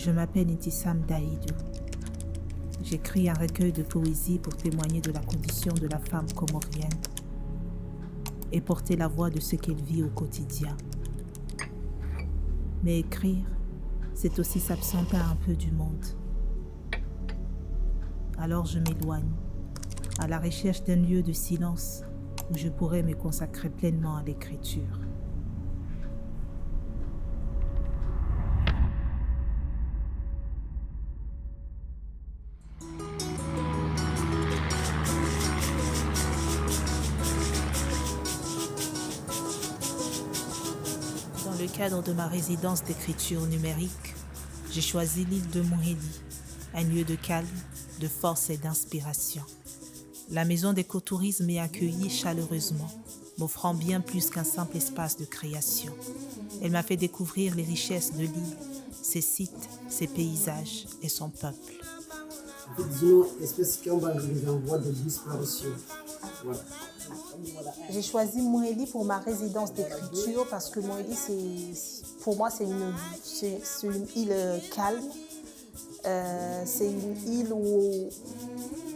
Je m'appelle Intissam Daïdou. J'écris un recueil de poésie pour témoigner de la condition de la femme comorienne et porter la voix de ce qu'elle vit au quotidien. Mais écrire, c'est aussi s'absenter un peu du monde. Alors je m'éloigne, à la recherche d'un lieu de silence où je pourrais me consacrer pleinement à l'écriture. Dans le cadre de ma résidence d'écriture numérique, j'ai choisi l'île de Mouhéli, un lieu de calme, de force et d'inspiration. La maison d'écotourisme m'y a accueilli chaleureusement, m'offrant bien plus qu'un simple espace de création. Elle m'a fait découvrir les richesses de l'île, ses sites, ses paysages et son peuple. Disons, espèce qui est en voie de disparition. Voilà. J'ai choisi Mouhéli pour ma résidence d'écriture parce que Mouhéli, pour moi, c'est une île calme. C'est une île où,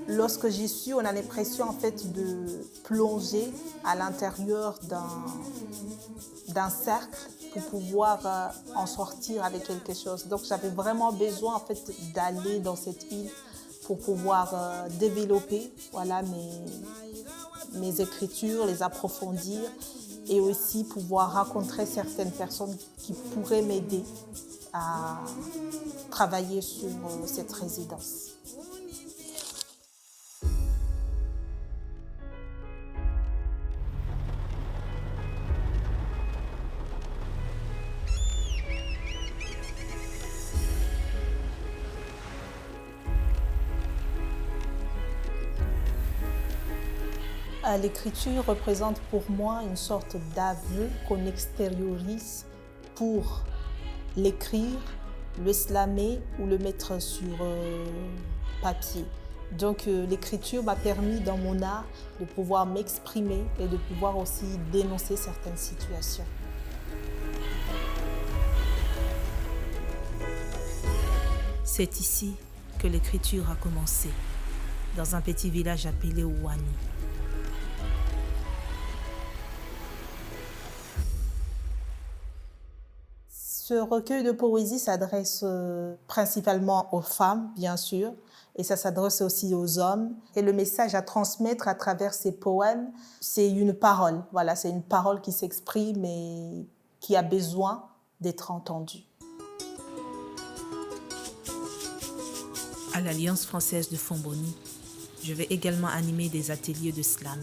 lorsque j'y suis, on a l'impression en fait de plonger à l'intérieur d'un cercle pour pouvoir en sortir avec quelque chose. Donc j'avais vraiment besoin en fait d'aller dans cette île pour pouvoir développer mes écritures, les approfondir et aussi pouvoir rencontrer certaines personnes qui pourraient m'aider à travailler sur cette résidence. L'écriture représente pour moi une sorte d'aveu qu'on extériorise pour l'écrire, le slammer ou le mettre sur papier. Donc l'écriture m'a permis dans mon art de pouvoir m'exprimer et de pouvoir aussi dénoncer certaines situations. C'est ici que l'écriture a commencé, dans un petit village appelé Ouani. Ce recueil de poésie s'adresse principalement aux femmes, bien sûr, et ça s'adresse aussi aux hommes. Et le message à transmettre à travers ces poèmes, c'est une parole. Voilà, c'est une parole qui s'exprime et qui a besoin d'être entendue. À l'Alliance française de Fomboni, je vais également animer des ateliers de slam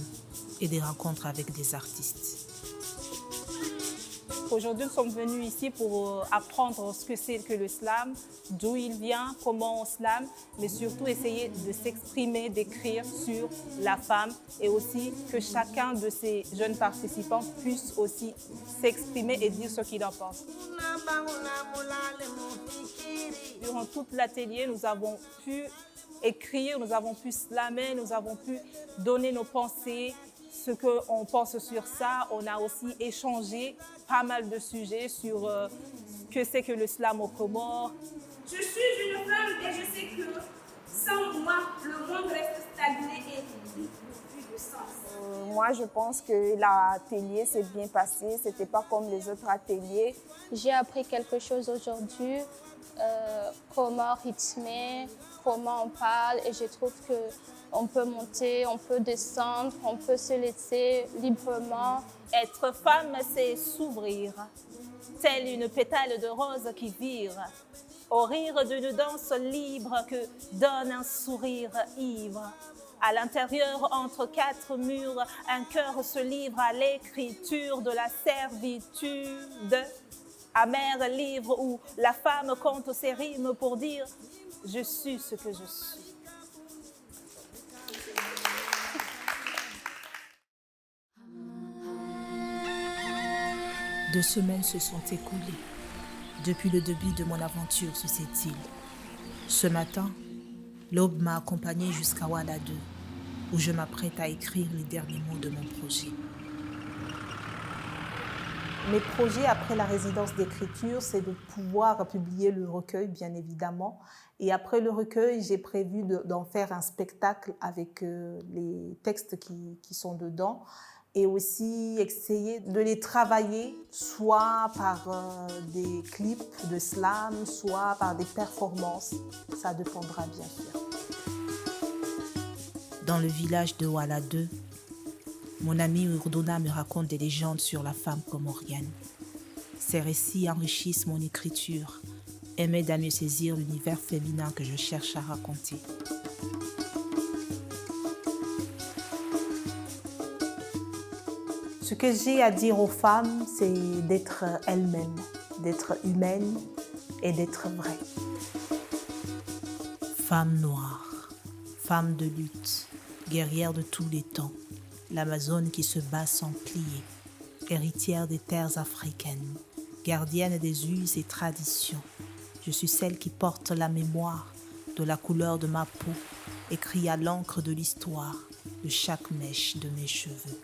et des rencontres avec des artistes. Aujourd'hui, nous sommes venus ici pour apprendre ce que c'est que le slam, d'où il vient, comment on slame, mais surtout essayer de s'exprimer, d'écrire sur la femme et aussi que chacun de ces jeunes participants puisse aussi s'exprimer et dire ce qu'il en pense. Durant tout l'atelier, nous avons pu écrire, nous avons pu slammer, nous avons pu donner nos pensées, ce qu'on pense sur ça. On a aussi échangé pas mal de sujets sur ce que c'est que le slam aux Comores. Je suis une femme et je sais que sans moi, le monde reste stagné et vide de sens. Moi, je pense que l'atelier s'est bien passé. C'était pas comme les autres ateliers. J'ai appris quelque chose aujourd'hui, comment rythmer, comment on parle, et je trouve que on peut monter, on peut descendre, on peut se laisser librement. Être femme, c'est s'ouvrir, telle une pétale de rose qui vire, au rire d'une danse libre que donne un sourire ivre. À l'intérieur, entre quatre murs, un cœur se livre à l'écriture de la servitude. Amer livre où la femme compte ses rimes pour dire « je suis ce que je suis ». 2 semaines se sont écoulées depuis le début de mon aventure sur cette île. Ce matin, l'aube m'a accompagnée jusqu'à Ouala 2, où je m'apprête à écrire les derniers mots de mon projet. Mes projets après la résidence d'écriture, c'est de pouvoir publier le recueil, bien évidemment. Et après le recueil, j'ai prévu d'en faire un spectacle avec les textes qui sont dedans et aussi essayer de les travailler soit par des clips de slam, soit par des performances. Ça dépendra bien sûr. Dans le village de Ouala 2, mon amie Urdona me raconte des légendes sur la femme comorienne. Ces récits enrichissent mon écriture et m'aident à mieux saisir l'univers féminin que je cherche à raconter. Ce que j'ai à dire aux femmes, c'est d'être elles-mêmes, d'être humaines et d'être vraies. Femme noire, femme de lutte, guerrière de tous les temps, l'Amazone qui se bat sans plier, héritière des terres africaines, gardienne des us et traditions. Je suis celle qui porte la mémoire de la couleur de ma peau, écrit à l'encre de l'histoire de chaque mèche de mes cheveux.